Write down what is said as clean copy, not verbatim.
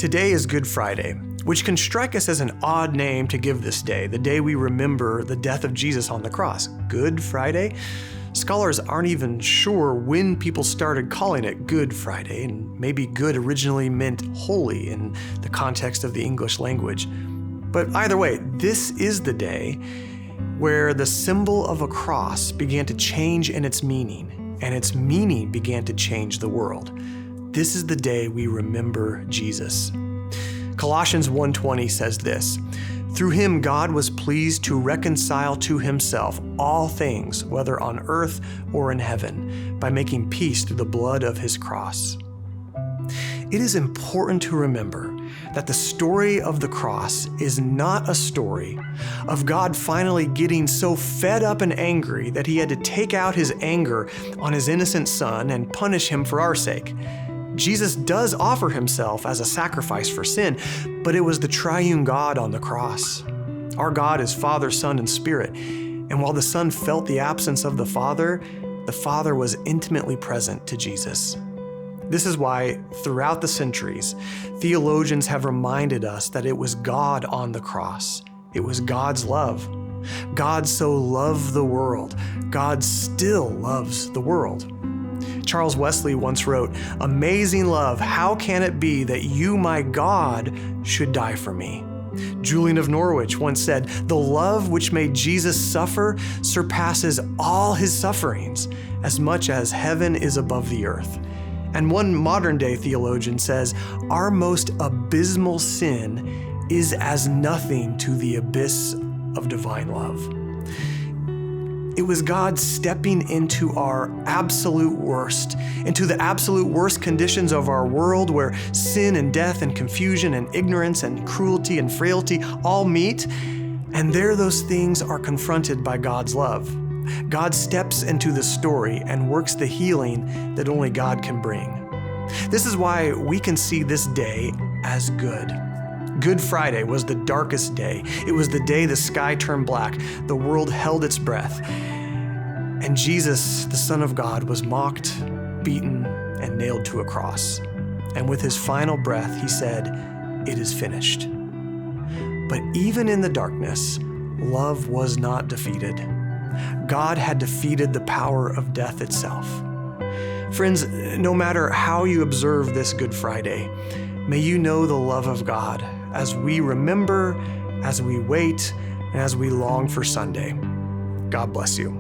Today is Good Friday, which can strike us as an odd name to give this day, the day we remember the death of Jesus on the cross. Good Friday? Scholars aren't even sure when people started calling it Good Friday, and maybe good originally meant holy in the context of the English language. But either way, this is the day where the symbol of a cross began to change in its meaning, and its meaning began to change the world. This is the day we remember Jesus. Colossians 1:20 says this, "Through him God was pleased to reconcile to himself all things, whether on earth or in heaven, by making peace through the blood of his cross." It is important to remember that the story of the cross is not a story of God finally getting so fed up and angry that he had to take out his anger on his innocent son and punish him for our sake. Jesus does offer himself as a sacrifice for sin, but it was the triune God on the cross. Our God is Father, Son, and Spirit, and while the Son felt the absence of the Father was intimately present to Jesus. This is why, throughout the centuries, theologians have reminded us that it was God on the cross. It was God's love. God so loved the world. God still loves the world. Charles Wesley once wrote, "Amazing love, how can it be that you, my God, should die for me?" Julian of Norwich once said, "The love which made Jesus suffer surpasses all his sufferings, as much as heaven is above the earth." And one modern-day theologian says, "Our most abysmal sin is as nothing to the abyss of divine love." It was God stepping into our absolute worst, into the absolute worst conditions of our world where sin and death and confusion and ignorance and cruelty and frailty all meet, and there those things are confronted by God's love. God steps into the story and works the healing that only God can bring. This is why we can see this day as good. Good Friday was the darkest day. It was the day the sky turned black, the world held its breath, and Jesus, the Son of God, was mocked, beaten, and nailed to a cross. And with his final breath, he said, "It is finished." But even in the darkness, love was not defeated. God had defeated the power of death itself. Friends, no matter how you observe this Good Friday, may you know the love of God as we remember, as we wait, and as we long for Sunday. God bless you.